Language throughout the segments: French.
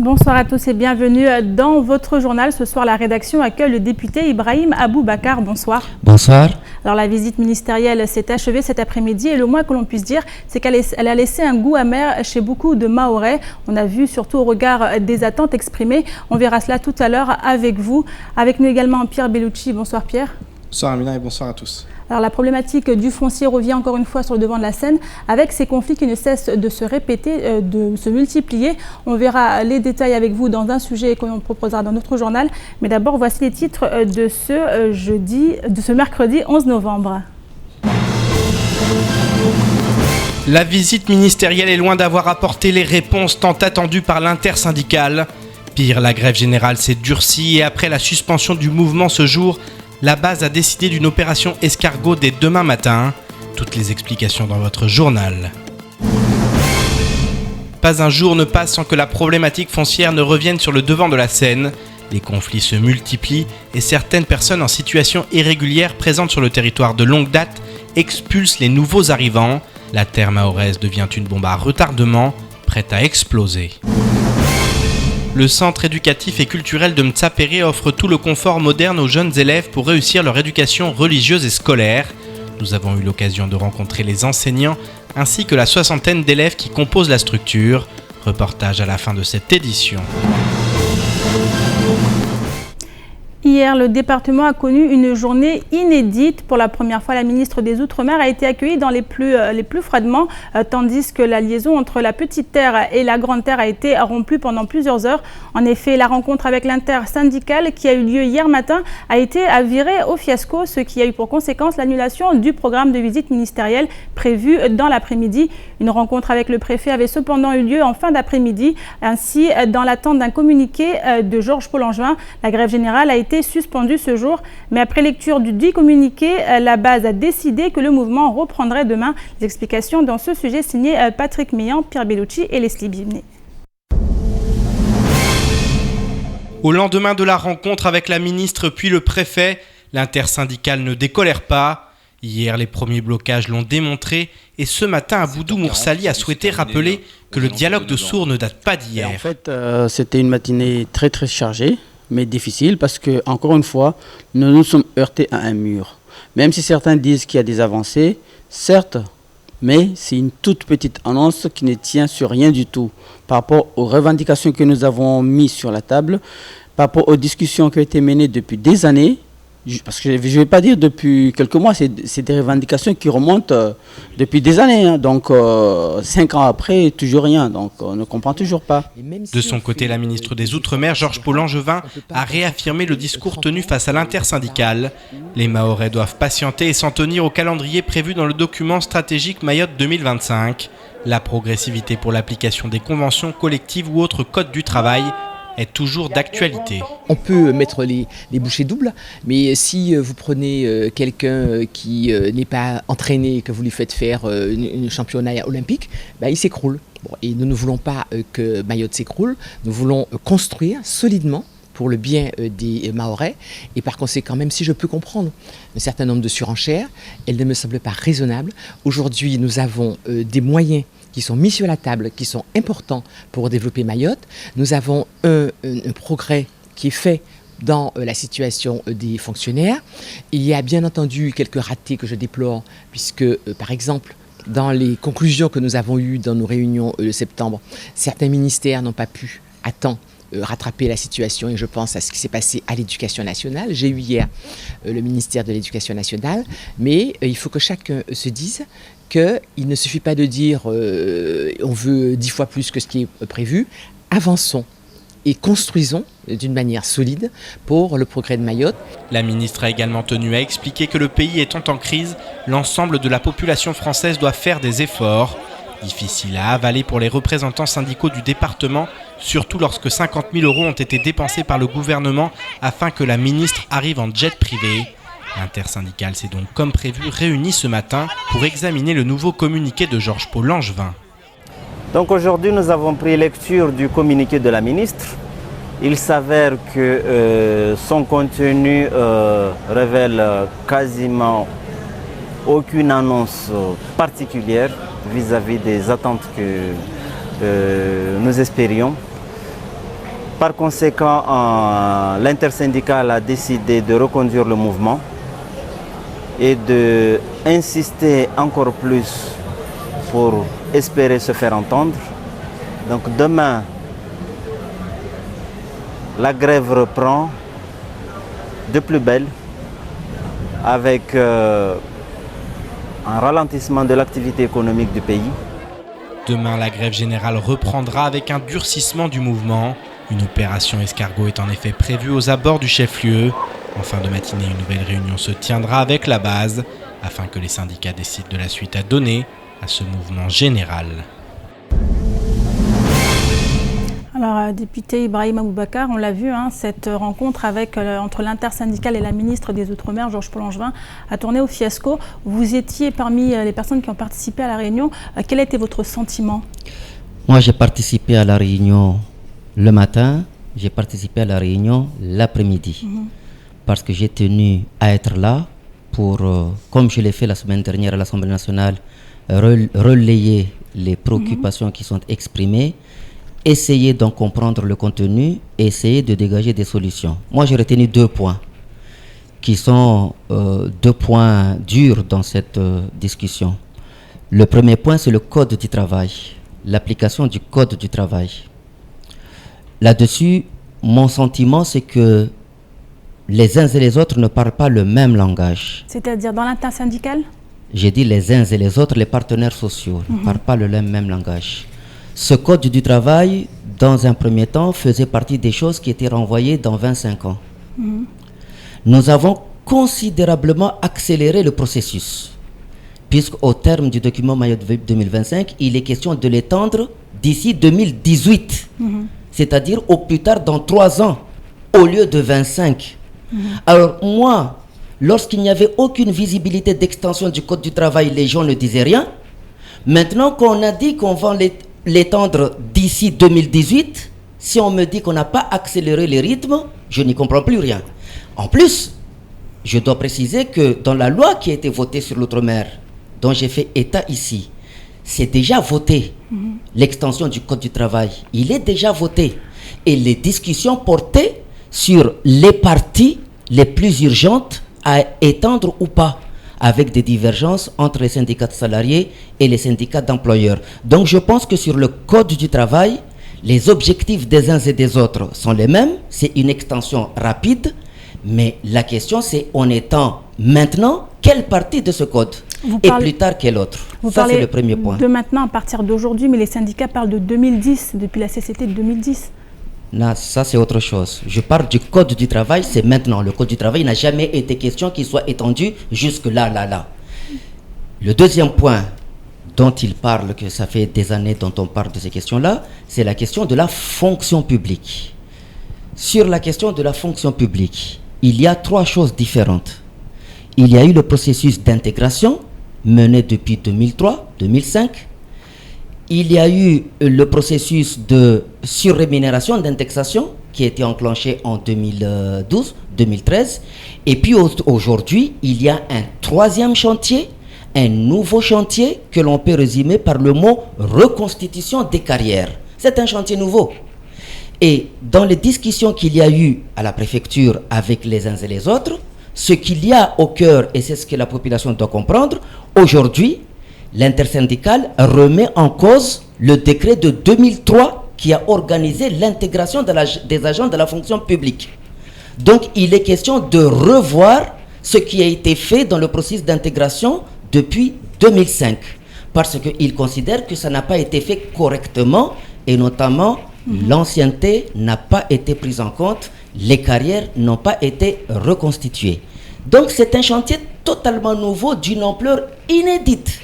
Bonsoir à tous et bienvenue dans votre journal. Ce soir, la rédaction accueille le député Ibrahim Aboubakar. Bonsoir. Bonsoir. Alors, la visite ministérielle s'est achevée cet après-midi et le moins que l'on puisse dire, c'est qu'elle a laissé un goût amer chez beaucoup de Mahorais. On a vu, surtout au regard des attentes exprimées. On verra cela tout à l'heure avec vous. Avec nous également Pierre Bellucci. Bonsoir Pierre. Bonsoir Amina et bonsoir à tous. Alors la problématique du foncier revient encore une fois sur le devant de la scène avec ces conflits qui ne cessent de se répéter, de se multiplier. On verra les détails avec vous dans un sujet qu'on proposera dans notre journal. Mais d'abord, voici les titres de ce mercredi 11 novembre. La visite ministérielle est loin d'avoir apporté les réponses tant attendues par l'intersyndicale. Pire, la grève générale s'est durcie et après la suspension du mouvement ce jour, la base a décidé d'une opération escargot dès demain matin. Toutes les explications dans votre journal. Pas un jour ne passe sans que la problématique foncière ne revienne sur le devant de la scène. Les conflits se multiplient et certaines personnes en situation irrégulière présentes sur le territoire de longue date expulsent les nouveaux arrivants. La terre mahoraise devient une bombe à retardement, prête à exploser. Le centre éducatif et culturel de Mtsapéré offre tout le confort moderne aux jeunes élèves pour réussir leur éducation religieuse et scolaire. Nous avons eu l'occasion de rencontrer les enseignants ainsi que la soixantaine d'élèves qui composent la structure. Reportage à la fin de cette édition. Hier, le département a connu une journée inédite. Pour la première fois, la ministre des Outre-mer a été accueillie dans les plus froidement, tandis que la liaison entre la Petite Terre et la Grande Terre a été rompue pendant plusieurs heures. En effet, la rencontre avec l'intersyndicale qui a eu lieu hier matin a été virée au fiasco, ce qui a eu pour conséquence l'annulation du programme de visite ministérielle prévu dans l'après-midi. Une rencontre avec le préfet avait cependant eu lieu en fin d'après-midi. Ainsi, dans l'attente d'un communiqué de Georges Paul-Langevin, la grève générale a été suspendue ce jour, mais après lecture du dit communiqué, la base a décidé que le mouvement reprendrait demain. Les explications dans ce sujet signé Patrick Meillan, Pierre Bellucci et Leslie Bimnet. Au lendemain de la rencontre avec la ministre puis le préfet, l'intersyndicale ne décolère pas. Hier, les premiers blocages l'ont démontré et ce matin, Aboudou Moursali a souhaité rappeler que le dialogue de sourds ne date pas d'hier. En fait, c'était une matinée très très chargée, mais difficile parce que, encore une fois, nous nous sommes heurtés à un mur. Même si certains disent qu'il y a des avancées, certes, mais c'est une toute petite annonce qui ne tient sur rien du tout par rapport aux revendications que nous avons mises sur la table, par rapport aux discussions qui ont été menées depuis des années. Parce que je ne vais pas dire depuis quelques mois, c'est des revendications qui remontent depuis des années. Hein. Donc 5 ans après, toujours rien. Donc on ne comprend toujours pas. De son côté, la ministre des Outre-mer, Georges Paul-Langevin, a réaffirmé le discours tenu face à l'intersyndicale. Les Mahorais doivent patienter et s'en tenir au calendrier prévu dans le document stratégique Mayotte 2025. La progressivité pour l'application des conventions collectives ou autres codes du travail est toujours d'actualité. On peut mettre les bouchées doubles, mais si vous prenez quelqu'un qui n'est pas entraîné, que vous lui faites faire un championnat olympique, il s'écroule. Bon, et nous ne voulons pas que Mayotte s'écroule, nous voulons construire solidement pour le bien des Mahorais. Et par conséquent, même si je peux comprendre un certain nombre de surenchères, elles ne me semblent pas raisonnables. Aujourd'hui, nous avons des moyens qui sont mis sur la table, qui sont importants pour développer Mayotte. Nous avons un progrès qui est fait dans la situation des fonctionnaires. Il y a bien entendu quelques ratés que je déplore, puisque, par exemple, dans les conclusions que nous avons eues dans nos réunions de septembre, certains ministères n'ont pas pu à temps rattraper la situation et je pense à ce qui s'est passé à l'Éducation nationale. J'ai eu hier le ministère de l'Éducation nationale, mais il faut que chacun se dise qu'il ne suffit pas de dire on veut 10 fois plus que ce qui est prévu. Avançons et construisons d'une manière solide pour le progrès de Mayotte. La ministre a également tenu à expliquer que le pays étant en crise, l'ensemble de la population française doit faire des efforts. Difficile à avaler pour les représentants syndicaux du département, surtout lorsque 50 000 € ont été dépensés par le gouvernement afin que la ministre arrive en jet privé. L'intersyndicale s'est donc comme prévu réunie ce matin pour examiner le nouveau communiqué de Georges Paul-Langevin. Donc aujourd'hui nous avons pris lecture du communiqué de la ministre. Il s'avère que son contenu révèle quasiment aucune annonce particulière vis-à-vis des attentes que nous espérions. Par conséquent, l'intersyndicale a décidé de reconduire le mouvement et d'insister encore plus pour espérer se faire entendre. Donc demain, la grève reprend de plus belle avec un ralentissement de l'activité économique du pays. Demain, la grève générale reprendra avec un durcissement du mouvement. Une opération escargot est en effet prévue aux abords du chef-lieu. En fin de matinée, une nouvelle réunion se tiendra avec la base afin que les syndicats décident de la suite à donner à ce mouvement général. Alors, député Ibrahim Aboubacar, on l'a vu, cette rencontre entre l'intersyndicale et la ministre des Outre-mer, Georges-Paul Angevin, a tourné au fiasco. Vous étiez parmi les personnes qui ont participé à la réunion. Quel était votre sentiment? Moi, j'ai participé à la réunion le matin, j'ai participé à la réunion l'après-midi. Parce que j'ai tenu à être là pour, comme je l'ai fait la semaine dernière à l'Assemblée nationale, relayer les préoccupations qui sont exprimées, essayer d'en comprendre le contenu, essayer de dégager des solutions. Moi, j'ai retenu 2 points qui sont 2 points durs dans cette discussion. Le premier point, c'est le code du travail, l'application du code du travail. Là-dessus, mon sentiment, c'est que les uns et les autres ne parlent pas le même langage. C'est-à-dire dans l'intersyndicale? J'ai dit les uns et les autres, les partenaires sociaux, ne parlent pas le même langage. Ce code du travail, dans un premier temps, faisait partie des choses qui étaient renvoyées dans 25 ans. Nous avons considérablement accéléré le processus, puisqu'au terme du document Mayotte 2025, il est question de l'étendre d'ici 2018, c'est-à-dire au plus tard dans 3 ans, au lieu de 25. Alors moi, lorsqu'il n'y avait aucune visibilité d'extension du code du travail, les gens ne disaient rien. Maintenant qu'on a dit qu'on va l'étendre d'ici 2018, si on me dit qu'on n'a pas accéléré les rythmes, je n'y comprends plus rien. En plus, je dois préciser que dans la loi qui a été votée sur l'outre-mer, dont j'ai fait état ici, c'est déjà voté. L'extension du code du travail, il est déjà voté. Et les discussions portaient sur les parties les plus urgentes à étendre ou pas, avec des divergences entre les syndicats de salariés et les syndicats d'employeurs. Donc je pense que sur le code du travail, les objectifs des uns et des autres sont les mêmes. C'est une extension rapide, mais la question c'est on étend maintenant quelle partie de ce code et plus tard quelle autre. Ça c'est le premier point. De maintenant à partir d'aujourd'hui, mais les syndicats parlent de 2010, depuis la CCT de 2010. Non, ça c'est autre chose. Je parle du code du travail, c'est maintenant. Le code du travail n'a jamais été question qu'il soit étendu jusque là. Le deuxième point dont il parle, que ça fait des années dont on parle de ces questions-là, c'est la question de la fonction publique. Sur la question de la fonction publique, il y a 3 choses différentes. Il y a eu le processus d'intégration mené depuis 2003-2005. Il y a eu le processus de surrémunération, d'indexation qui a été enclenché en 2012-2013. Et puis aujourd'hui, il y a un 3e chantier, un nouveau chantier que l'on peut résumer par le mot reconstitution des carrières. C'est un chantier nouveau. Et dans les discussions qu'il y a eu à la préfecture avec les uns et les autres, ce qu'il y a au cœur, et c'est ce que la population doit comprendre, aujourd'hui, l'intersyndicale remet en cause le décret de 2003 qui a organisé l'intégration des agents de la fonction publique. Donc, il est question de revoir ce qui a été fait dans le processus d'intégration depuis 2005. Parce qu'il considère que ça n'a pas été fait correctement et notamment l'ancienneté n'a pas été prise en compte, les carrières n'ont pas été reconstituées. Donc, c'est un chantier totalement nouveau d'une ampleur inédite,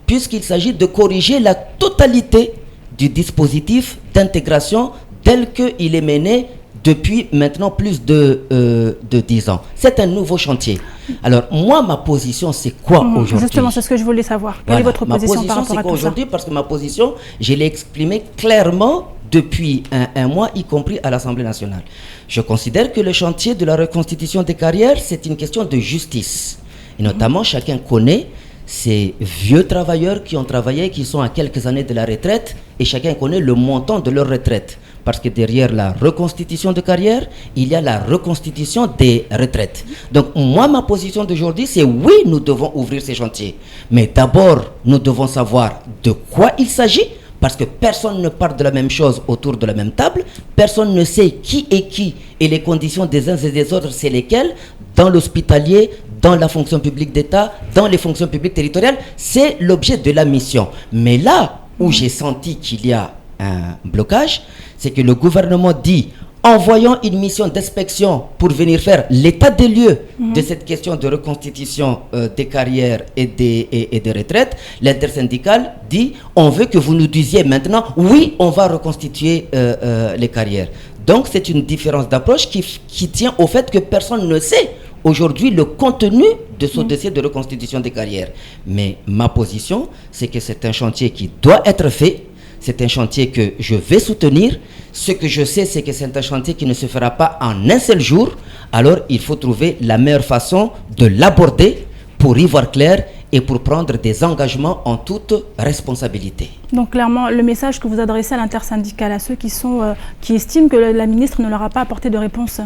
puisqu'il s'agit de corriger la totalité du dispositif d'intégration tel qu'il est mené depuis maintenant plus de 10 ans. C'est un nouveau chantier. Alors, moi, ma position, c'est quoi aujourd'hui? Justement, c'est ce que je voulais savoir. Quelle est votre position par rapport à tout ça? Aujourd'hui, parce que ma position, je l'ai exprimée clairement depuis un mois, y compris à l'Assemblée nationale. Je considère que le chantier de la reconstitution des carrières, c'est une question de justice. Et notamment, chacun connaît ces vieux travailleurs qui ont travaillé, qui sont à quelques années de la retraite, et chacun connaît le montant de leur retraite. Parce que derrière la reconstitution de carrière, il y a la reconstitution des retraites. Donc moi, ma position d'aujourd'hui, c'est oui, nous devons ouvrir ces chantiers. Mais d'abord, nous devons savoir de quoi il s'agit. Parce que personne ne parle de la même chose autour de la même table. Personne ne sait qui est qui et les conditions des uns et des autres, c'est lesquelles. Dans l'hospitalier, dans la fonction publique d'État, dans les fonctions publiques territoriales, c'est l'objet de la mission. Mais là où j'ai senti qu'il y a un blocage, c'est que le gouvernement dit: envoyons une mission d'inspection pour venir faire l'état des lieux de cette question de reconstitution des carrières et des retraites. L'intersyndicale dit: on veut que vous nous disiez maintenant, oui, on va reconstituer les carrières. Donc c'est une différence d'approche qui tient au fait que personne ne sait aujourd'hui le contenu de ce dossier de reconstitution des carrières. Mais ma position, c'est que c'est un chantier qui doit être fait. C'est un chantier que je vais soutenir. Ce que je sais, c'est que c'est un chantier qui ne se fera pas en un seul jour. Alors, il faut trouver la meilleure façon de l'aborder pour y voir clair et pour prendre des engagements en toute responsabilité. Donc, clairement, le message que vous adressez à l'intersyndicale, à ceux qui estiment que la ministre ne leur a pas apporté de réponse.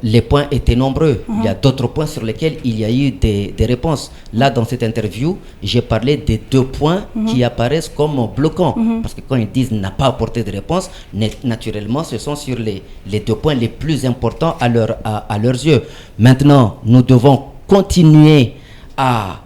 Les points étaient nombreux. Il y a d'autres points sur lesquels il y a eu des réponses. Là, dans cette interview, j'ai parlé des 2 points qui apparaissent comme bloquants. Parce que quand ils disent n'a pas apporté de réponse, naturellement, ce sont sur les 2 points les plus importants à leurs yeux. Maintenant, nous devons continuer à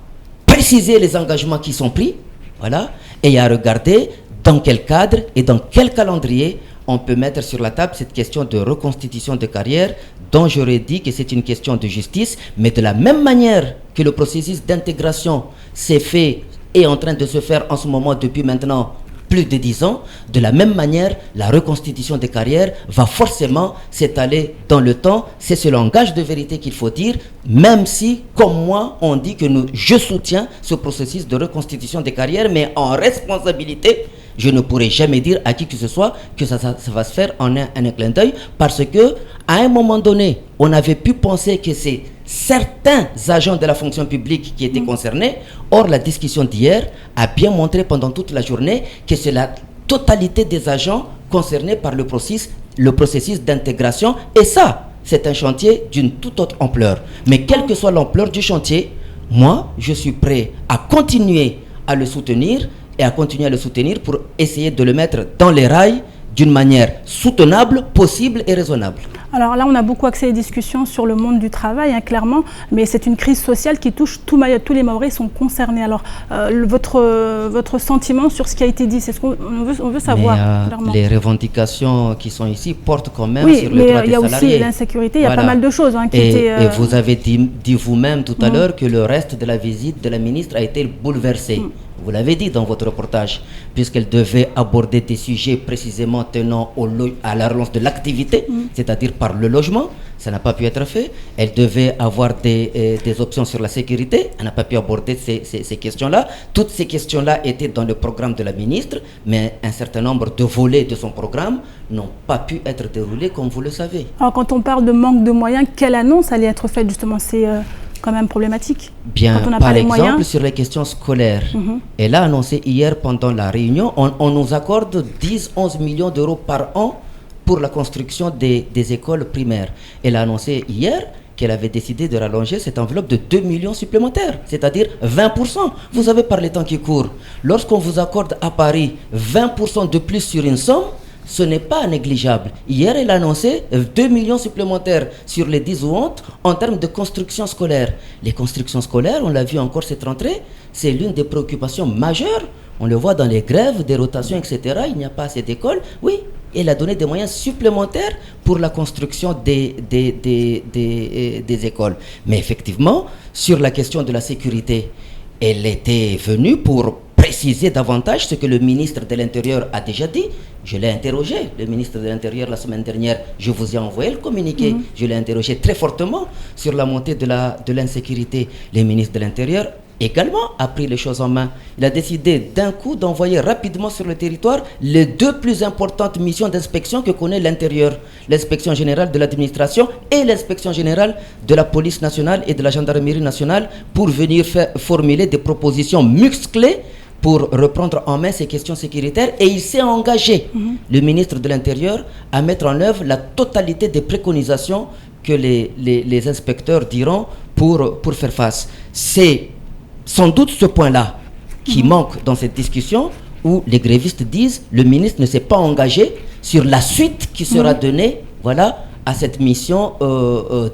préciser les engagements qui sont pris, voilà, et à regarder dans quel cadre et dans quel calendrier on peut mettre sur la table cette question de reconstitution de carrière dont j'aurais dit que c'est une question de justice, mais de la même manière que le processus d'intégration s'est fait et est en train de se faire en ce moment depuis maintenant plus de 10 ans, de la même manière, la reconstitution des carrières va forcément s'étaler dans le temps. C'est ce langage de vérité qu'il faut dire, même si, comme moi, on dit que je soutiens ce processus de reconstitution des carrières, mais en responsabilité. Je ne pourrai jamais dire à qui que ce soit que ça va se faire en un clin d'œil, parce que à un moment donné, on avait pu penser que c'est certains agents de la fonction publique qui étaient concernés. Or, la discussion d'hier a bien montré pendant toute la journée que c'est la totalité des agents concernés par le processus d'intégration. Et ça, c'est un chantier d'une toute autre ampleur. Mais quelle que soit l'ampleur du chantier, moi, je suis prêt à continuer à le soutenir et à continuer à le soutenir pour essayer de le mettre dans les rails d'une manière soutenable, possible et raisonnable. Alors là, on a beaucoup axé les discussions sur le monde du travail, clairement, mais c'est une crise sociale qui touche tous les Mahorais sont concernés. Alors, votre sentiment sur ce qui a été dit, c'est ce qu'on veut savoir. Mais, les revendications qui sont ici portent quand même sur le droit des salariés. Oui, mais il y a aussi l'insécurité, il y a pas mal de choses qui étaient... Et vous avez dit vous-même tout à l'heure que le reste de la visite de la ministre a été bouleversé. Vous l'avez dit dans votre reportage, puisqu'elle devait aborder des sujets précisément tenant à la relance de l'activité, c'est-à-dire par le logement. Ça n'a pas pu être fait. Elle devait avoir des options sur la sécurité. Elle n'a pas pu aborder ces questions-là. Toutes ces questions-là étaient dans le programme de la ministre, mais un certain nombre de volets de son programme n'ont pas pu être déroulés, comme vous le savez. Alors, quand on parle de manque de moyens, quelle annonce allait être faite justement? C'est quand même problématique. Bien, par exemple, sur les questions scolaires, elle a annoncé hier pendant la réunion, on nous accorde 10-11 millions d'euros par an pour la construction des écoles primaires. Elle a annoncé hier qu'elle avait décidé de rallonger cette enveloppe de 2 millions supplémentaires, c'est-à-dire 20%. Vous savez, par les temps qui courent, lorsqu'on vous accorde à Paris 20% de plus sur une somme, ce n'est pas négligeable. Hier, elle a annoncé 2 millions supplémentaires sur les 10 ou 11 en termes de construction scolaire. Les constructions scolaires, on l'a vu encore cette rentrée, c'est l'une des préoccupations majeures. On le voit dans les grèves, des rotations, etc. Il n'y a pas assez d'écoles. Oui, elle a donné des moyens supplémentaires pour la construction des écoles. Mais effectivement, sur la question de la sécurité, elle était venue pour préciser davantage ce que le ministre de l'Intérieur a déjà dit. Je l'ai interrogé, le ministre de l'Intérieur, la semaine dernière. Je vous ai envoyé le communiqué. Je l'ai interrogé très fortement sur la montée de l'insécurité. Le ministre de l'Intérieur également a pris les choses en main. Il a décidé d'un coup d'envoyer rapidement sur le territoire les 2 plus importantes missions d'inspection que connaît l'Intérieur. L'inspection générale de l'administration et l'inspection générale de la police nationale et de la gendarmerie nationale pour venir formuler des propositions musclées pour reprendre en main ces questions sécuritaires et il s'est engagé, le ministre de l'Intérieur, à mettre en œuvre la totalité des préconisations que les inspecteurs diront pour faire face. C'est sans doute ce point-là qui manque dans cette discussion, où les grévistes disent le ministre ne s'est pas engagé sur la suite qui sera donnée, voilà, à cette mission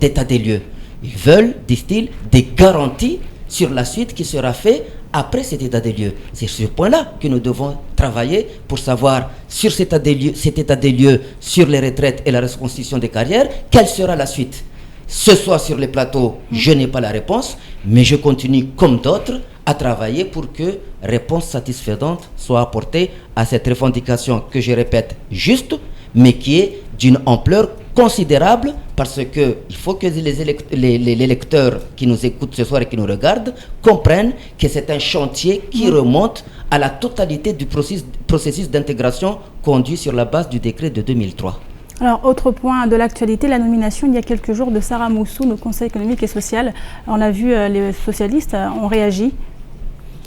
d'état des lieux. Ils veulent, disent-ils, des garanties sur la suite qui sera faite après cet état des lieux. C'est sur ce point-là que nous devons travailler pour savoir sur cet état des lieux, sur les retraites et la reconstitution des carrières, quelle sera la suite. Ce soir sur les plateaux, je n'ai pas la réponse, mais je continue comme d'autres à travailler pour que réponse satisfaisante soit apportée à cette revendication que je répète juste, mais qui est d'une ampleur considérable, parce que il faut que les lecteurs qui nous écoutent ce soir et qui nous regardent comprennent que c'est un chantier qui remonte à la totalité du processus d'intégration conduit sur la base du décret de 2003. Alors, autre point de l'actualité, la nomination il y a quelques jours de Sarah Moussoun au Conseil économique et social. On a vu les socialistes ont réagi.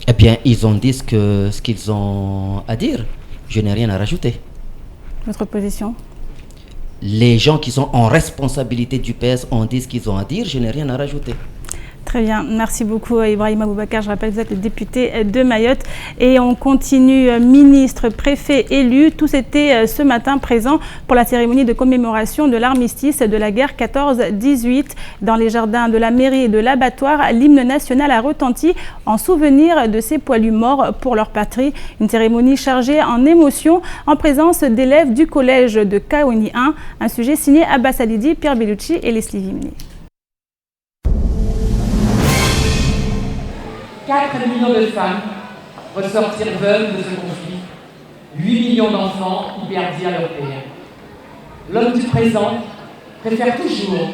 Eh bien, ils ont dit ce qu'ils ont à dire. Je n'ai rien à rajouter. Votre position? Les gens qui sont en responsabilité du PS ont dit ce qu'ils ont à dire. Je n'ai rien à rajouter. Très bien, merci beaucoup Ibrahima Boubacar. Je rappelle que vous êtes le député de Mayotte. Et on continue, ministre, préfet, élu. Tous étaient ce matin présents pour la cérémonie de commémoration de l'armistice de la guerre 14-18. Dans les jardins de la mairie et de l'abattoir, l'hymne national a retenti en souvenir de ces poilus morts pour leur patrie. Une cérémonie chargée en émotions en présence d'élèves du collège de Kaweni 1. Un sujet signé Abbas Alidi, Pierre Bellucci et Leslie Vimini. 4 millions de femmes ressortirent veuves de ce conflit, 8 millions d'enfants y perdirent leur père. L'homme du présent préfère toujours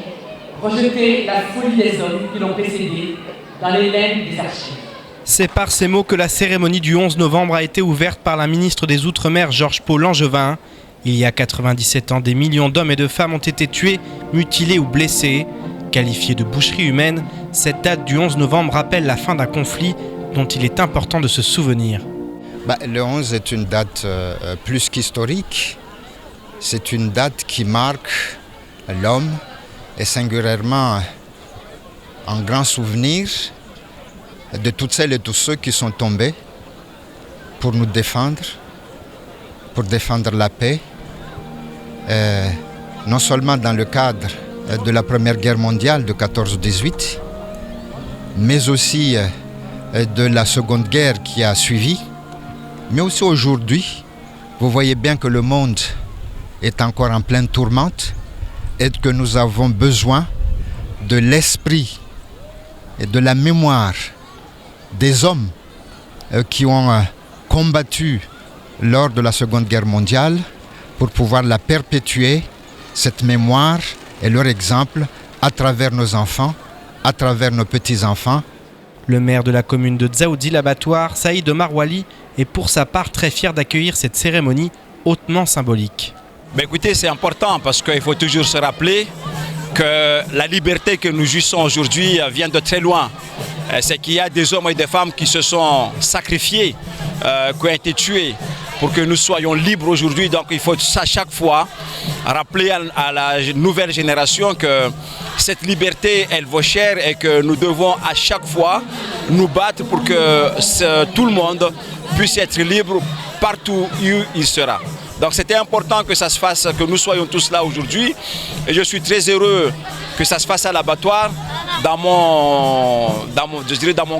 rejeter la folie des hommes qui l'ont précédé dans les laines des archives. C'est par ces mots que la cérémonie du 11 novembre a été ouverte par la ministre des Outre-mer, Georges-Paul Langevin. Il y a 97 ans, des millions d'hommes et de femmes ont été tués, mutilés ou blessés. Qualifiée de boucherie humaine, cette date du 11 novembre rappelle la fin d'un conflit dont il est important de se souvenir. Le 11 est une date plus qu'historique. C'est une date qui marque l'homme et singulièrement un grand souvenir de toutes celles et tous ceux qui sont tombés pour nous défendre, pour défendre la paix, non seulement dans le cadre de la Première Guerre mondiale de 14-18, mais aussi de la Seconde Guerre qui a suivi. Mais aussi aujourd'hui, vous voyez bien que le monde est encore en pleine tourmente et que nous avons besoin de l'esprit et de la mémoire des hommes qui ont combattu lors de la Seconde Guerre mondiale pour pouvoir la perpétuer, cette mémoire et leur exemple à travers nos enfants, à travers nos petits-enfants. Le maire de la commune de Dzaoudi, l'abattoir, Saïd Omar Wali, est pour sa part très fier d'accueillir cette cérémonie hautement symbolique. Écoutez, c'est important parce qu'il faut toujours se rappeler que la liberté que nous jouissons aujourd'hui vient de très loin. C'est qu'il y a des hommes et des femmes qui se sont sacrifiés, qui ont été tués pour que nous soyons libres aujourd'hui. Donc il faut à chaque fois rappeler à la nouvelle génération que cette liberté, elle vaut cher et que nous devons à chaque fois nous battre pour que tout le monde puisse être libre partout où il sera. Donc c'était important que ça se fasse, que nous soyons tous là aujourd'hui. Et je suis très heureux que ça se fasse à l'abattoir, dans mon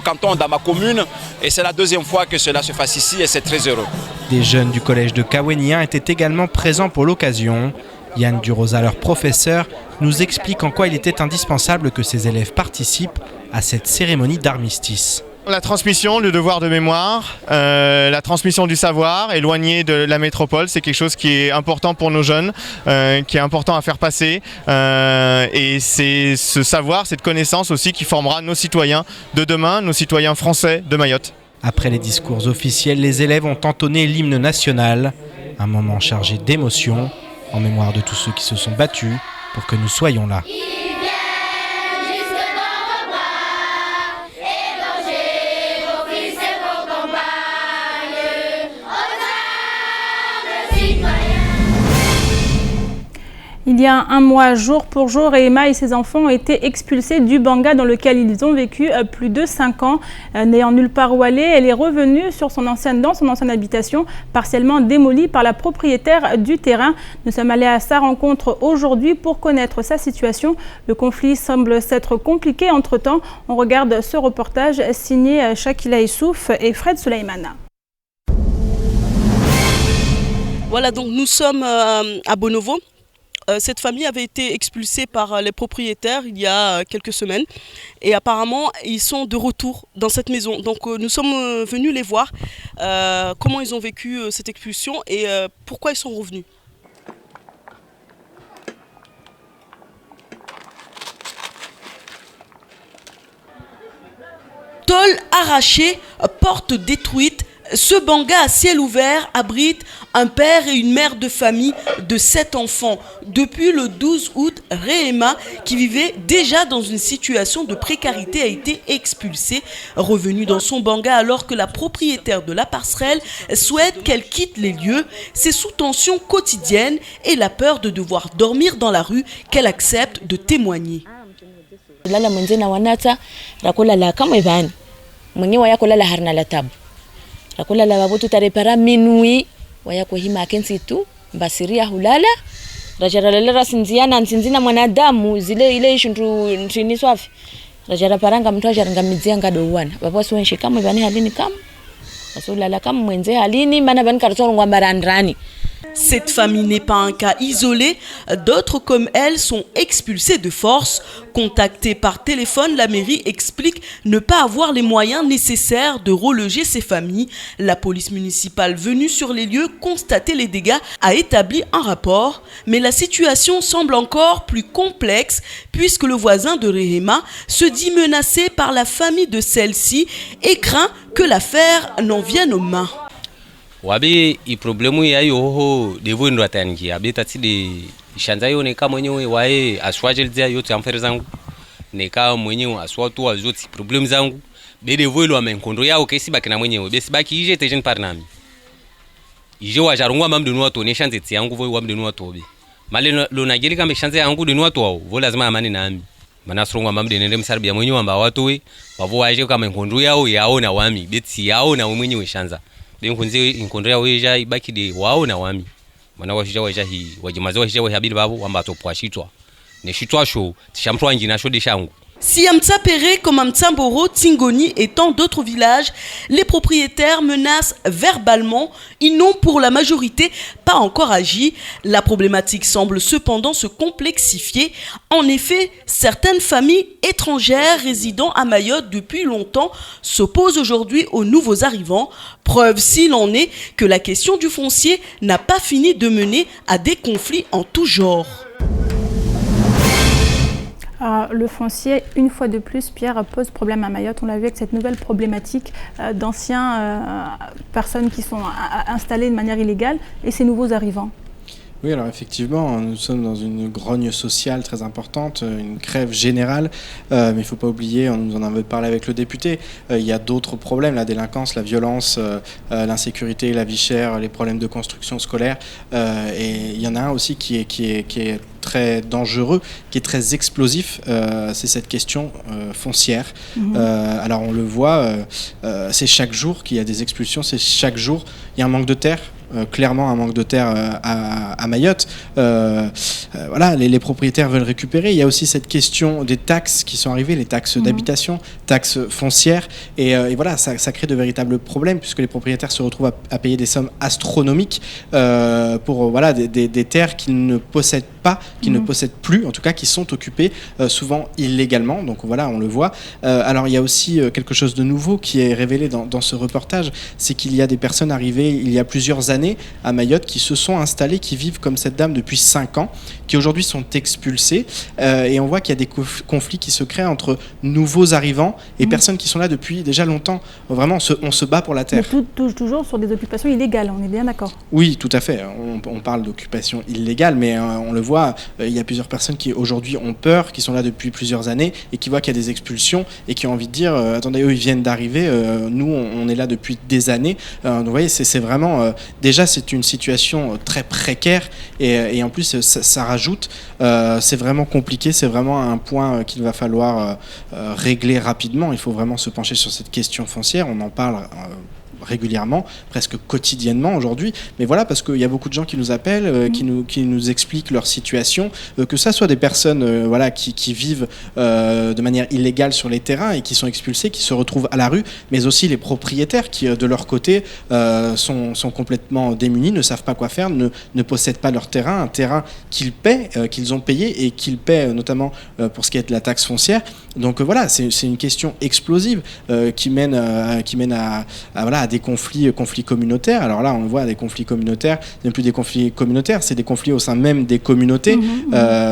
canton, dans ma commune. Et c'est la deuxième fois que cela se fasse ici et c'est très heureux. Des jeunes du collège de Kaweni 1 étaient également présents pour l'occasion. Yann Durosa, leur professeur, nous explique en quoi il était indispensable que ces élèves participent à cette cérémonie d'armistice. La transmission, le devoir de mémoire, la transmission du savoir, éloigné de la métropole, c'est quelque chose qui est important pour nos jeunes, qui est important à faire passer. Et c'est ce savoir, cette connaissance aussi qui formera nos citoyens de demain, nos citoyens français de Mayotte. Après les discours officiels, les élèves ont entonné l'hymne national, un moment chargé d'émotion, en mémoire de tous ceux qui se sont battus pour que nous soyons là. Il y a un mois, jour pour jour, Rehema et ses enfants ont été expulsés du Banga dans lequel ils ont vécu plus de 5 ans. N'ayant nulle part où aller, elle est revenue dans son ancienne habitation, partiellement démolie par la propriétaire du terrain. Nous sommes allés à sa rencontre aujourd'hui pour connaître sa situation. Le conflit semble s'être compliqué entre-temps. On regarde ce reportage signé Shakila Issouf et Fred Souleymana. Voilà, donc nous sommes à Bonovo. Cette famille avait été expulsée par les propriétaires il y a quelques semaines et apparemment ils sont de retour dans cette maison. Donc nous sommes venus les voir, comment ils ont vécu cette expulsion et pourquoi ils sont revenus. Tôle arrachée, porte détruite. Ce Banga à ciel ouvert abrite un père et une mère de famille de 7 enfants. Depuis le 12 août, Rehema, qui vivait déjà dans une situation de précarité, a été expulsée. Revenue dans son Banga alors que la propriétaire de la passerelle souhaite qu'elle quitte les lieux, c'est sous tension quotidienne et la peur de devoir dormir dans la rue qu'elle accepte de témoigner. Rakulala wabutu tarepara minui wayako hima kensitu mbasiria hulala rajaralala sinziana nsinzina mwanadamu zile ile ishintu ntini swafi rajara paranga mtu ajaranga midzia ngado wana baba swenshi kama bani halini kama asulala kama mwenze halini mana bani karton ngwambarandrani. Cette famille n'est pas un cas isolé. D'autres comme elle sont expulsés de force. Contactée par téléphone, la mairie explique ne pas avoir les moyens nécessaires de reloger ces familles. La police municipale venue sur les lieux constater les dégâts a établi un rapport. Mais la situation semble encore plus complexe puisque le voisin de Rehema se dit menacé par la famille de celle-ci et craint que l'affaire n'en vienne aux mains. Wabi I problemu ya yoho devo ndo atangi abi tatide shanza yo neka mwenyewe wae aswajelzia yote amfere zangu neka mwenyewe aswatu azoti problem zangu be devo lo amenkondo yao kesi bakina mwenyewe besi baki ije tejen parnami ije wa jarungwa mamdu no to ne shanze ti yangu vo wamdu no to be male lo nageli kama shanze yangu de no to vo lazima amani nami mana srungwa mamdu ne msarbi ya mwenyewe amba watu we wavo waje kama enkondo yao na wami beti yao na mwenyewe shanza benkunze inkondrea weja ibaki de wao na wami mana washija weja hi wajimazo washija we habili babu wamba topwa shitwa ne shitwa sho tishamtwa njina sho de shangu. Si à Mtsapéré comme à Mtsamboro, Tingoni et tant d'autres villages, les propriétaires menacent verbalement, ils n'ont pour la majorité pas encore agi. La problématique semble cependant se complexifier. En effet, certaines familles étrangères résidant à Mayotte depuis longtemps s'opposent aujourd'hui aux nouveaux arrivants. Preuve s'il en est que la question du foncier n'a pas fini de mener à des conflits en tout genre. Le foncier, une fois de plus, Pierre, pose problème à Mayotte. On l'a vu avec cette nouvelle problématique d'anciens personnes qui sont installées de manière illégale et ces nouveaux arrivants. Oui, alors effectivement, nous sommes dans une grogne sociale très importante, une grève générale, mais il ne faut pas oublier, on nous en avait parlé avec le député, il y a d'autres problèmes, la délinquance, la violence, l'insécurité, la vie chère, les problèmes de construction scolaire, et il y en a un aussi qui est très dangereux, qui est très explosif, c'est cette question foncière. Alors on le voit, c'est chaque jour qu'il y a des expulsions, c'est chaque jour, il y a un manque de terre. Clairement un manque de terre à Mayotte. Voilà, les propriétaires veulent récupérer. Il y a aussi cette question des taxes qui sont arrivées, les taxes d'habitation, taxes foncières, et voilà, ça crée de véritables problèmes puisque les propriétaires se retrouvent à payer des sommes astronomiques pour voilà, des terres qu'ils ne possèdent pas, qu'ils ne possèdent plus, en tout cas qui sont occupées souvent illégalement. Donc voilà, on le voit. Alors il y a aussi quelque chose de nouveau qui est révélé dans ce reportage, c'est qu'il y a des personnes arrivées il y a plusieurs années à Mayotte qui se sont installées, qui vivent comme cette dame depuis 5 ans, qui aujourd'hui sont expulsées, et on voit qu'il y a des conflits qui se créent entre nouveaux arrivants et personnes qui sont là depuis déjà longtemps. Vraiment, on se bat pour la terre. Mais toujours sur des occupations illégales, on est bien d'accord. Oui, tout à fait. On parle d'occupation illégale, mais on le voit, voit, il y a plusieurs personnes qui aujourd'hui ont peur, qui sont là depuis plusieurs années et qui voient qu'il y a des expulsions et qui ont envie de dire attendez, eux ils viennent d'arriver, nous on est là depuis des années. Donc vous voyez, c'est vraiment déjà c'est une situation très précaire et en plus ça rajoute, c'est vraiment compliqué, c'est vraiment un point qu'il va falloir régler rapidement. Il faut vraiment se pencher sur cette question foncière, on en parle régulièrement, presque quotidiennement aujourd'hui, mais voilà, parce qu'il y a beaucoup de gens qui nous appellent, qui nous expliquent leur situation, que ça soit des personnes voilà, qui vivent de manière illégale sur les terrains et qui sont expulsés, qui se retrouvent à la rue, mais aussi les propriétaires qui, de leur côté, sont complètement démunis, ne savent pas quoi faire, ne possèdent pas leur terrain, un terrain qu'ils paient, qu'ils ont payé et qu'ils paient notamment pour ce qui est de la taxe foncière. Donc voilà, c'est une question explosive qui mène à des conflits communautaires. Alors là, on voit des conflits communautaires, ce n'est plus des conflits communautaires, c'est des conflits au sein même des communautés,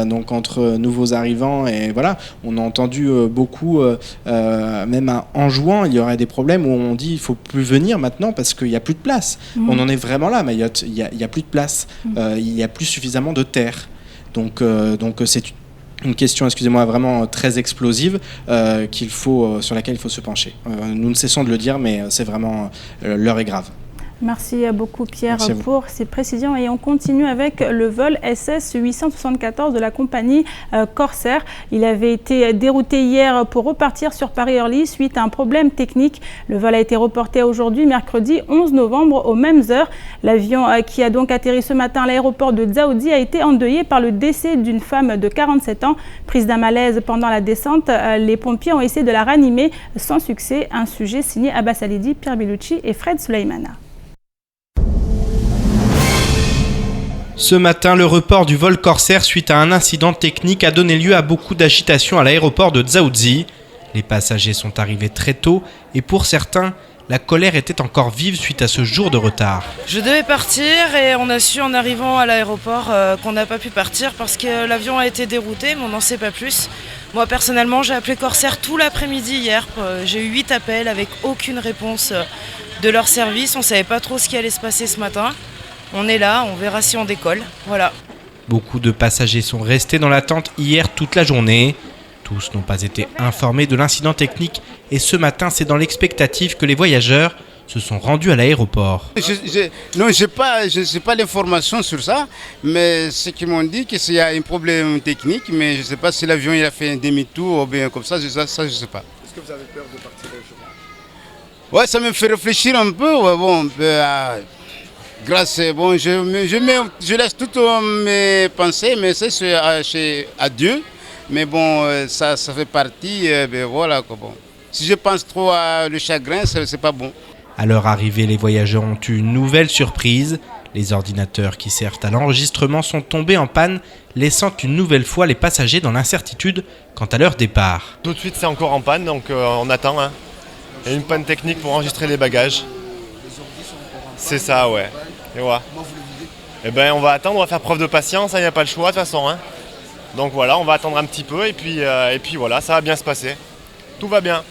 donc entre nouveaux arrivants, et voilà, on a entendu beaucoup, même en jouant, il y aurait des problèmes où on dit il ne faut plus venir maintenant parce qu'il n'y a plus de place. On en est vraiment là, Mayotte, il n'y a plus de place, il n'y a plus suffisamment de terre. Donc c'est une question, excusez-moi, vraiment très explosive sur laquelle il faut se pencher. Nous ne cessons de le dire, mais c'est vraiment, l'heure est grave. Merci beaucoup Pierre pour ces précisions et on continue avec le vol SS 874 de la compagnie Corsair. Il avait été dérouté hier pour repartir sur Paris-Orly suite à un problème technique. Le vol a été reporté aujourd'hui, mercredi 11 novembre aux mêmes heures. L'avion qui a donc atterri ce matin à l'aéroport de Dzaoudi a été endeuillé par le décès d'une femme de 47 ans. Prise d'un malaise pendant la descente, les pompiers ont essayé de la ranimer sans succès. Un sujet signé Abbas Alidi, Pierre Bellucci et Fred Souleymana. Ce matin, le report du vol Corsair suite à un incident technique a donné lieu à beaucoup d'agitation à l'aéroport de Dzaoudzi. Les passagers sont arrivés très tôt et pour certains, la colère était encore vive suite à ce jour de retard. Je devais partir et on a su en arrivant à l'aéroport qu'on n'a pas pu partir parce que l'avion a été dérouté, mais on n'en sait pas plus. Moi personnellement, j'ai appelé Corsair tout l'après-midi hier. J'ai eu 8 appels avec aucune réponse de leur service. On ne savait pas trop ce qui allait se passer ce matin. On est là, on verra si on décolle, voilà. Beaucoup de passagers sont restés dans l'attente hier toute la journée. Tous n'ont pas été informés de l'incident technique et ce matin, c'est dans l'expectative que les voyageurs se sont rendus à l'aéroport. Non, je n'ai pas l'information sur ça, mais ce qu'ils m'ont dit, qu'il y a un problème technique, mais je ne sais pas si l'avion il a fait un demi-tour ou bien comme ça, je ne sais pas. Est-ce que vous avez peur de partir aujourd'hui ? Ouais, ça me fait réfléchir un peu, ouais, bon... Grâce, bon, je laisse toutes mes pensées, mais c'est à Dieu. Mais bon, ça fait partie, voilà quoi. Bon. Si je pense trop à le chagrin, c'est pas bon. À leur arrivée, les voyageurs ont eu une nouvelle surprise. Les ordinateurs qui servent à l'enregistrement sont tombés en panne, laissant une nouvelle fois les passagers dans l'incertitude quant à leur départ. Tout de suite, c'est encore en panne, donc on attend. Hein. Il y a une panne technique pour enregistrer les bagages. C'est ça, ouais. Et voilà. Eh ben, on va attendre, on va faire preuve de patience, il n'y a pas le choix de toute façon. Hein. Donc voilà, on va attendre un petit peu et puis voilà, ça va bien se passer. Tout va bien.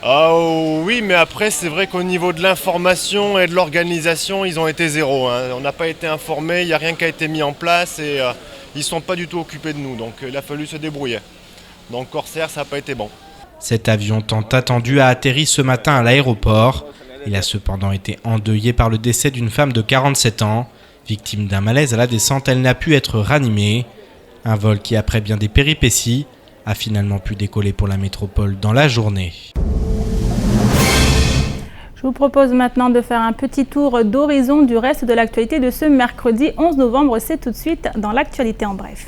Oh, oui, mais après, c'est vrai qu'au niveau de l'information et de l'organisation, ils ont été zéro. Hein. On n'a pas été informés, il n'y a rien qui a été mis en place et ils ne sont pas du tout occupés de nous. Donc il a fallu se débrouiller. Donc Corsair, ça n'a pas été bon. Cet avion tant attendu a atterri ce matin à l'aéroport. Il a cependant été endeuillé par le décès d'une femme de 47 ans. Victime d'un malaise à la descente, elle n'a pu être ranimée. Un vol qui, après bien des péripéties, a finalement pu décoller pour la métropole dans la journée. Je vous propose maintenant de faire un petit tour d'horizon du reste de l'actualité de ce mercredi 11 novembre. C'est tout de suite dans l'actualité en bref.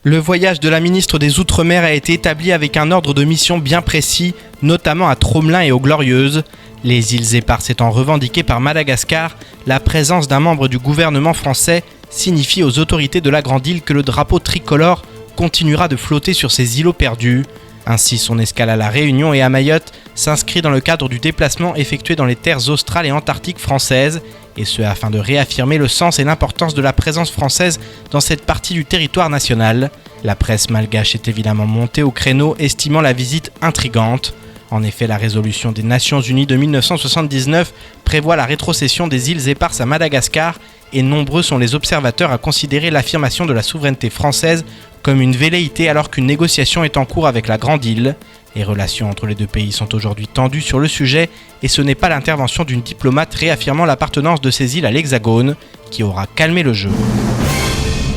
Le voyage de la ministre des Outre-mer a été établi avec un ordre de mission bien précis, notamment à Tromelin et aux Glorieuses. Les îles Éparses étant revendiquées par Madagascar, la présence d'un membre du gouvernement français signifie aux autorités de la Grande Île que le drapeau tricolore continuera de flotter sur ces îlots perdus. Ainsi, son escale à La Réunion et à Mayotte s'inscrit dans le cadre du déplacement effectué dans les terres australes et antarctiques françaises, et ce afin de réaffirmer le sens et l'importance de la présence française dans cette partie du territoire national. La presse malgache est évidemment montée au créneau, estimant la visite intrigante. En effet, la résolution des Nations Unies de 1979 prévoit la rétrocession des îles éparses à Madagascar et nombreux sont les observateurs à considérer l'affirmation de la souveraineté française comme une velléité alors qu'une négociation est en cours avec la Grande Île. Les relations entre les deux pays sont aujourd'hui tendues sur le sujet et ce n'est pas l'intervention d'une diplomate réaffirmant l'appartenance de ces îles à l'Hexagone qui aura calmé le jeu.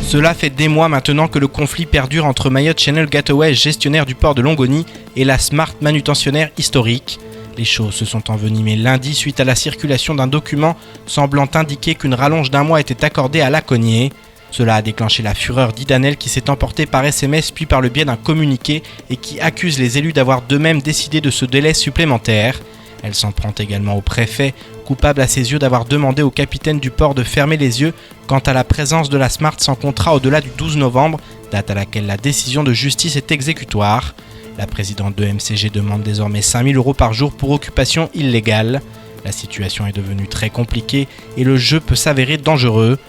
Cela fait des mois maintenant que le conflit perdure entre Mayotte Channel Gateway, gestionnaire du port de Longoni, et la Smart manutentionnaire historique. Les choses se sont envenimées lundi suite à la circulation d'un document semblant indiquer qu'une rallonge d'un mois était accordée à Lacognée. Cela a déclenché la fureur d'Idanel qui s'est emportée par SMS puis par le biais d'un communiqué et qui accuse les élus d'avoir d'eux-mêmes décidé de ce délai supplémentaire. Elle s'en prend également au préfet, coupable à ses yeux d'avoir demandé au capitaine du port de fermer les yeux quant à la présence de la Smart sans contrat au-delà du 12 novembre, date à laquelle la décision de justice est exécutoire. La présidente de MCG demande désormais 5 000 € par jour pour occupation illégale. La situation est devenue très compliquée et le jeu peut s'avérer dangereux.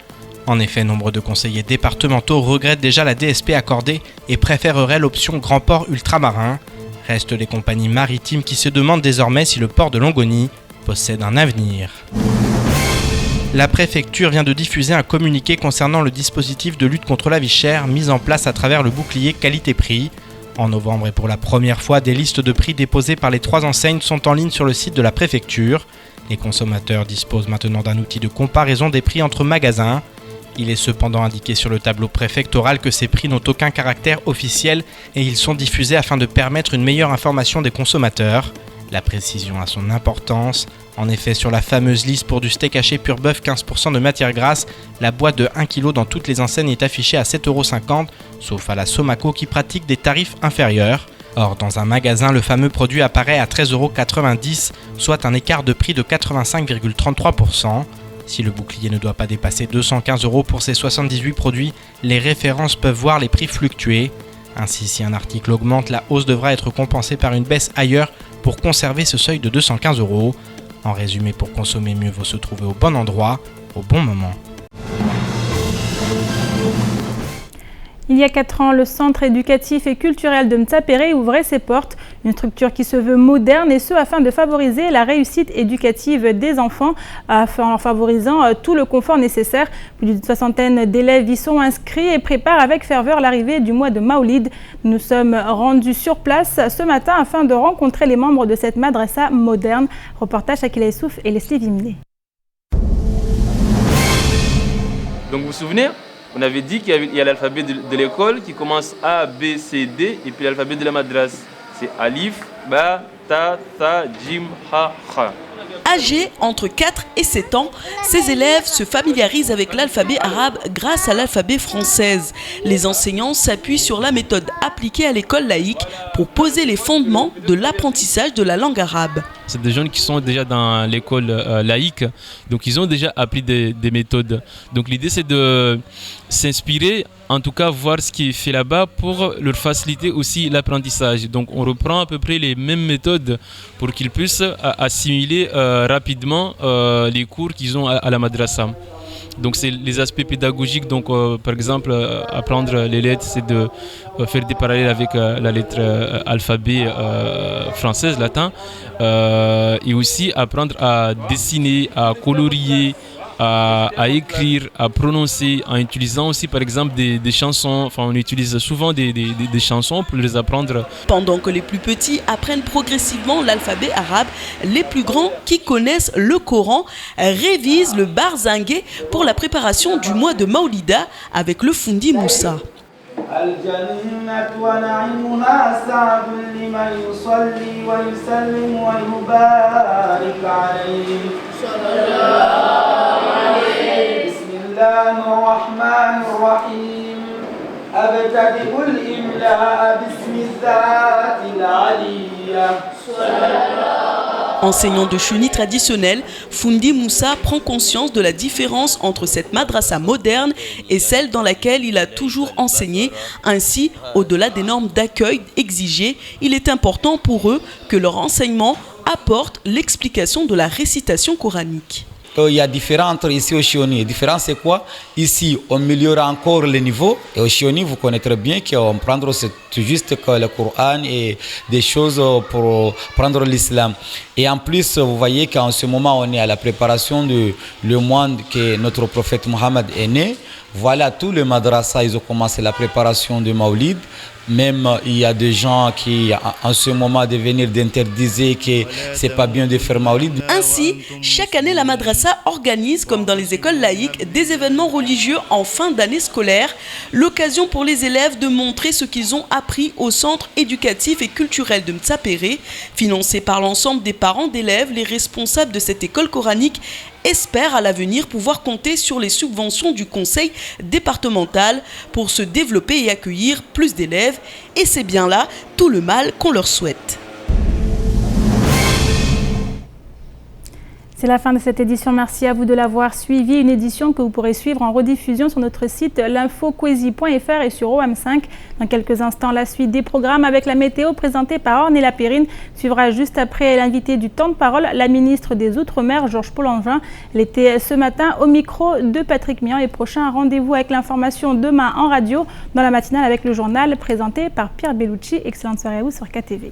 En effet, nombre de conseillers départementaux regrettent déjà la DSP accordée et préféreraient l'option grand port ultramarin. Restent les compagnies maritimes qui se demandent désormais si le port de Longoni possède un avenir. La préfecture vient de diffuser un communiqué concernant le dispositif de lutte contre la vie chère mis en place à travers le bouclier qualité-prix. En novembre et pour la première fois, des listes de prix déposées par les 3 enseignes sont en ligne sur le site de la préfecture. Les consommateurs disposent maintenant d'un outil de comparaison des prix entre magasins. Il est cependant indiqué sur le tableau préfectoral que ces prix n'ont aucun caractère officiel et ils sont diffusés afin de permettre une meilleure information des consommateurs. La précision a son importance. En effet, sur la fameuse liste pour du steak haché pur bœuf 15% de matière grasse, la boîte de 1 kg dans toutes les enseignes est affichée à 7,50 €, sauf à la Somaco qui pratique des tarifs inférieurs. Or, dans un magasin, le fameux produit apparaît à 13,90 €, soit un écart de prix de 85,33%. Si le bouclier ne doit pas dépasser 215 € pour ces 78 produits, les références peuvent voir les prix fluctuer. Ainsi, si un article augmente, la hausse devra être compensée par une baisse ailleurs pour conserver ce seuil de 215 €. En résumé, pour consommer mieux, vaut se trouver au bon endroit, au bon moment. Il y a 4 ans, le centre éducatif et culturel de Mtsapéré ouvrait ses portes, une structure qui se veut moderne et ce afin de favoriser la réussite éducative des enfants en favorisant tout le confort nécessaire. Plus d'une soixantaine d'élèves y sont inscrits et préparent avec ferveur l'arrivée du mois de Maoulid. Nous sommes rendus sur place ce matin afin de rencontrer les membres de cette madrasa moderne. Reportage Akila Issouf et Leslie Vimné. Donc vous vous souvenez ? On avait dit qu'il y a l'alphabet de l'école qui commence A, B, C, D et puis l'alphabet de la madrase. C'est Alif, Ba, Ta, Tha, Jim, Ha, Kha. Âgés entre 4 et 7 ans, ces élèves se familiarisent avec l'alphabet arabe grâce à l'alphabet française. Les enseignants s'appuient sur la méthode appliquée à l'école laïque pour poser les fondements de l'apprentissage de la langue arabe. C'est des jeunes qui sont déjà dans l'école laïque, donc ils ont déjà appris des méthodes. Donc l'idée c'est de s'inspirer, en tout cas voir ce qui est fait là-bas pour leur faciliter aussi l'apprentissage. Donc on reprend à peu près les mêmes méthodes pour qu'ils puissent assimiler rapidement les cours qu'ils ont à la madrasa. Donc c'est les aspects pédagogiques, donc par exemple apprendre les lettres, c'est de faire des parallèles avec la lettre alphabet française, latin, et aussi apprendre à dessiner, à colorier, à écrire, à prononcer, en utilisant aussi par exemple des chansons. Enfin, on utilise souvent des chansons pour les apprendre. Pendant que les plus petits apprennent progressivement l'alphabet arabe, les plus grands qui connaissent le Coran révisent le barzangué pour la préparation du mois de Maoulida avec le Fundi Moussa. Enseignant de chenille traditionnelle, Fundi Moussa prend conscience de la différence entre cette madrasa moderne et celle dans laquelle il a toujours enseigné. Ainsi, au-delà des normes d'accueil exigées, il est important pour eux que leur enseignement apporte l'explication de la récitation coranique. il y a différent entre ici et au Chioni. La différence, c'est quoi? Ici, on améliore encore le niveau. Et au Chioni, vous connaîtrez bien qu'on prend juste que le Coran et des choses pour prendre l'islam. Et en plus, vous voyez qu'en ce moment, on est à la préparation du mois que notre prophète Mohammed est né. Voilà, tous les madrasas, ils ont commencé la préparation du Maulid. Même il y a des gens qui, en ce moment, de venir d'interdiser que c'est pas bien de faire Maulid. Ainsi, chaque année, la madrasa organise, comme dans les écoles laïques, des événements religieux en fin d'année scolaire. L'occasion pour les élèves de montrer ce qu'ils ont appris au centre éducatif et culturel de Mtsapéré. Financé par l'ensemble des parents d'élèves, les responsables de cette école coranique espèrent à l'avenir pouvoir compter sur les subventions du conseil départemental pour se développer et accueillir plus d'élèves. Et c'est bien là tout le mal qu'on leur souhaite. C'est la fin de cette édition. Merci à vous de l'avoir suivi. Une édition que vous pourrez suivre en rediffusion sur notre site l'infoquesi.fr et sur OM5. Dans quelques instants, la suite des programmes avec la météo présentée par Ornella Périne suivra juste après l'invité du temps de parole, la ministre des Outre-mer, Georges Paul-Angevin. Elle était ce matin au micro de Patrick Mian. Et prochain rendez-vous avec l'information demain en radio dans la matinale avec le journal présenté par Pierre Bellucci. Excellente soirée à vous sur KTV.